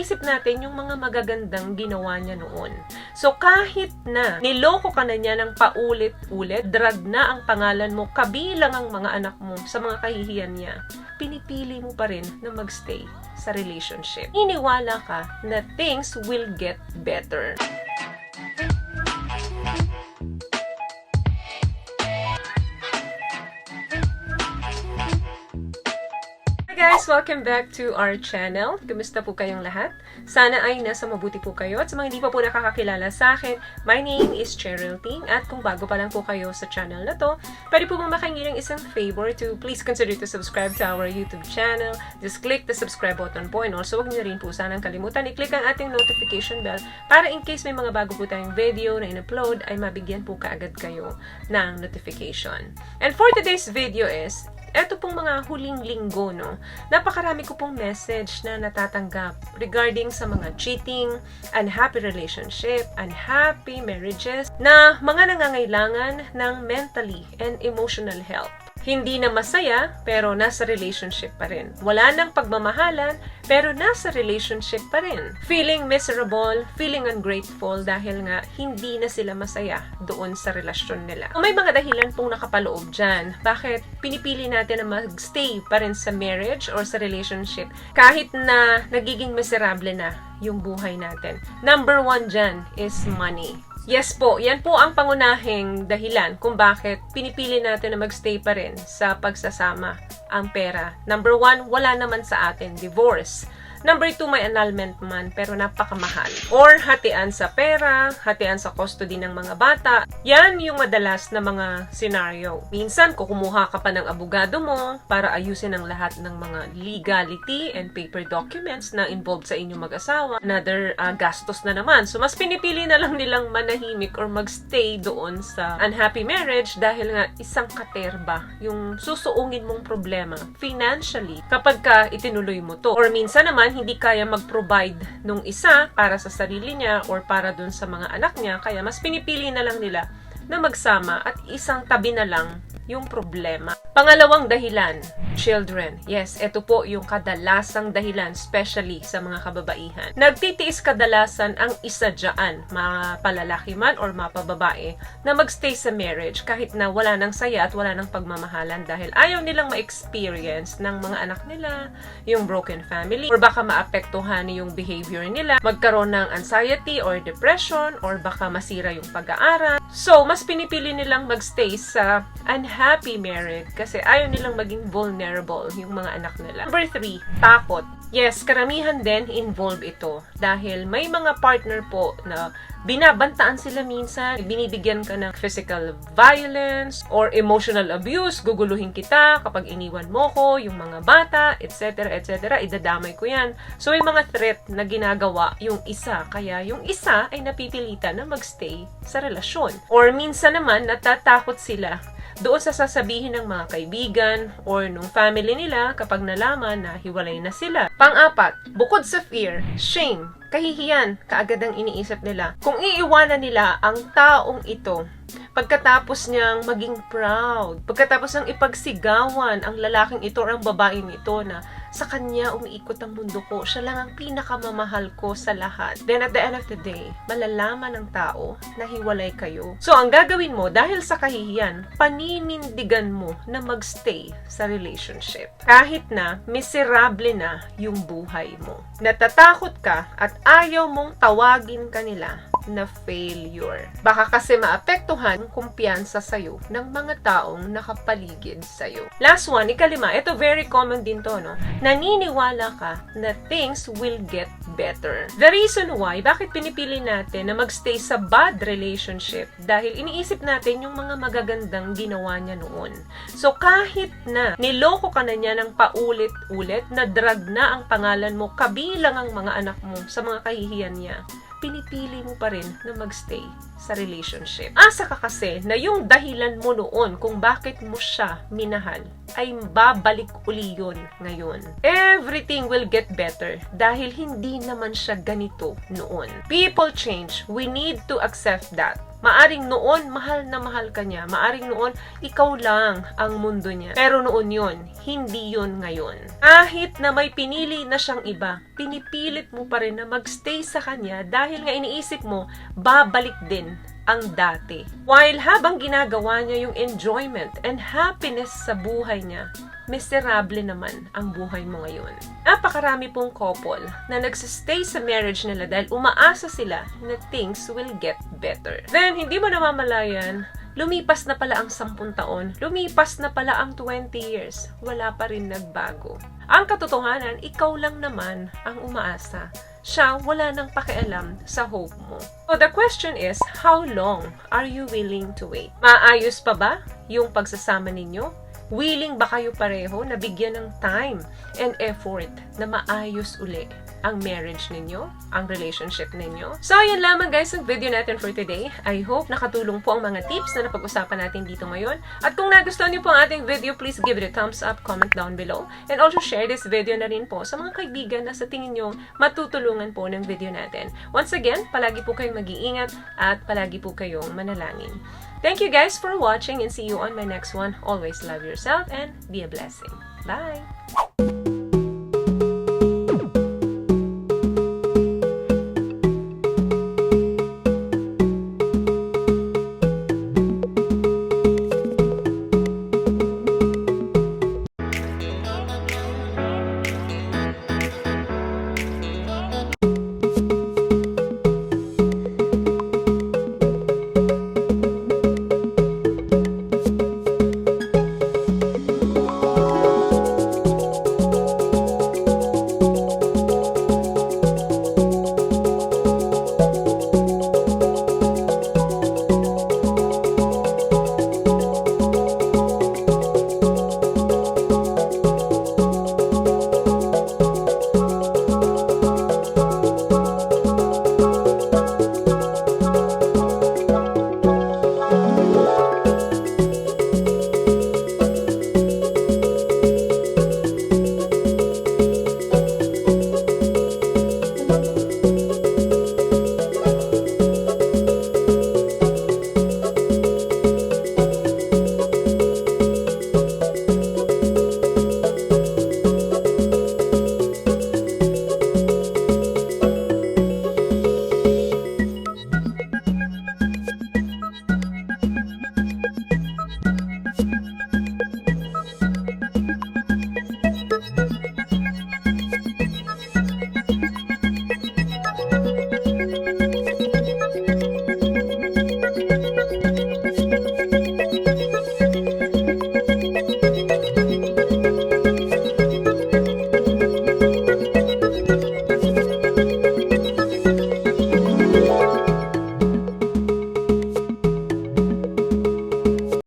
iniisip natin yung mga magagandang ginawa niya noon. So kahit na niloko ka na niya ng paulit-ulit, drag na ang pangalan mo, kabilang ang mga anak mo sa mga kahihiyan niya, pinipili mo pa rin na magstay sa relationship. Iniwala ka na things will get better. Hi guys! Welcome back to our channel. Kumusta po kayong lahat? Sana ay nasa mabuti po kayo. At sa mga hindi pa po nakakakilala sa akin, my name is Cheryl Ting. At kung bago pa lang po kayo sa channel na to, pwede po bang makingi ng isang favor to please consider to subscribe to our YouTube channel. Just click the subscribe button po. And also, huwag niyo rin po sanang kalimutan i-click ang ating notification bell para in case may mga bago po tayong video na in-upload, ay mabigyan po kaagad kayo ng notification. And for today's video is, eto pong mga huling linggo, no? Napakarami ko pong message na natatanggap regarding sa mga cheating, unhappy relationship, unhappy marriages, na mga nangangailangan ng mentally and emotional health. Hindi na masaya, pero nasa relationship pa rin. Wala nang pagmamahalan, pero nasa relationship pa rin. Feeling miserable, feeling ungrateful dahil nga hindi na sila masaya doon sa relasyon nila. May mga dahilan pong nakapaloob dyan. Bakit pinipili natin na magstay pa rin sa marriage or sa relationship kahit na nagiging miserable na yung buhay natin? Number one dyan is money. Yes po, yan po ang pangunahing dahilan kung bakit pinipili natin na magstay pa rin sa pagsasama ang pera. Number one, wala naman sa atin, divorce. Number two, may annulment man, pero napakamahal. Or hatian sa pera, hatian sa custody ng mga bata. Yan yung madalas na mga scenario. Minsan, kukumuha ka pa ng abogado mo para ayusin ang lahat ng mga legality and paper documents na involved sa inyong mag-asawa. Another gastos na naman. So, mas pinipili na lang nilang manahimik or magstay doon sa unhappy marriage dahil nga isang katerba yung susuungin mong problema financially kapag ka itinuloy mo to. Or minsan naman, hindi kaya mag-provide nung isa para sa sarili niya or para dun sa mga anak niya, kaya mas pinipili na lang nila na magsama at isang tabi na lang yung problema. Pangalawang dahilan, children. Yes, ito po yung kadalasang dahilan, especially sa mga kababaihan. Nagtitiis kadalasan ang isa dyan, mapalalaki man or mapababae, na magstay sa marriage kahit na wala nang saya at wala nang pagmamahalan dahil ayaw nilang ma-experience ng mga anak nila, yung broken family, or baka maapektuhan yung behavior nila, magkaroon ng anxiety or depression, or baka masira yung pag-aaral. So, mas pinipili nilang magstay sa unhappy marriage kasi ayaw nilang maging vulnerable yung mga anak nila. Number 3, takot. Yes, karamihan din involved ito dahil may mga partner po na binabantaan sila minsan, binibigyan ka ng physical violence or emotional abuse, guguluhin kita kapag iniwan mo ko, yung mga bata, etc., etc., idadamay ko yan. So, may mga threat na ginagawa yung isa, kaya yung isa ay napipilitan na magstay sa relasyon. Or minsan naman, natatakot sila doon sa sasabihin ng mga kaibigan or nung family nila kapag nalaman na hiwalay na sila. Pang-apat, bukod sa fear, shame, kahihiyan, kaagad ang iniisip nila. Kung iiwanan nila ang taong ito, pagkatapos niyang maging proud, pagkatapos ng ipagsigawan ang lalaking ito or ang babaeng ito na sa kanya umiikot ang mundo ko, siya lang ang pinakamamahal ko sa lahat. Then at the end of the day, malalaman ng tao na hiwalay kayo. So ang gagawin mo dahil sa kahihiyan, paninindigan mo na magstay sa relationship. Kahit na miserable na yung buhay mo. Natatakot ka at ayaw mong tawagin kanila na failure. Baka kasi maapektuhan ang kumpiyansa sa'yo ng mga taong nakapaligid sa'yo. Last one, ikalima. Ito very common din to, no? Naniniwala ka na things will get better. The reason why, bakit pinipili natin na magstay sa bad relationship? Dahil iniisip natin yung mga magagandang ginawa niya noon. So kahit na niloko ka na niya ng paulit-ulit, na drag na ang pangalan mo, kabilang ang mga anak mo sa mga kahihiyan niya, pinipili mo pa rin na magstay sa relationship. Asa ka kasi na yung dahilan mo noon kung bakit mo siya minahal ay babalik uli yun ngayon. Everything will get better dahil hindi naman siya ganito noon. People change. We need to accept that. Maaring noon, mahal na mahal ka niya. Maaring noon, ikaw lang ang mundo niya. Pero noon yon, hindi yon ngayon. Kahit na may pinili na siyang iba, pinipilit mo pa rin na magstay sa kanya dahil nga iniisip mo, babalik din ang dati. While habang ginagawa niya yung enjoyment and happiness sa buhay niya, miserable naman ang buhay mo ngayon. Napakarami pong couple na nagsistay sa marriage nila dahil umaasa sila na things will get better. Then, hindi mo namamalayan, lumipas na pala ang 10 taon, lumipas na pala ang 20 years, wala pa rin nagbago. Ang katotohanan, ikaw lang naman ang umaasa. Siya wala nang pakialam sa hope mo. So the question is, how long are you willing to wait? Maayos pa ba yung pagsasama ninyo? Willing ba kayo pareho na bigyan ng time and effort na maayos uli ang marriage ninyo, ang relationship ninyo? So, yun lamang guys ang video natin for today. I hope nakatulong po ang mga tips na napag-usapan natin dito ngayon. At kung nagustuhan niyo po ang ating video, please give it a thumbs up, comment down below, and also share this video na rin po sa mga kaibigan na sa tingin nyo matutulungan po ng video natin. Once again, palagi po kayong mag-iingat at palagi po kayong manalangin. Thank you guys for watching and see you on my next one. Always love yourself and be a blessing. Bye!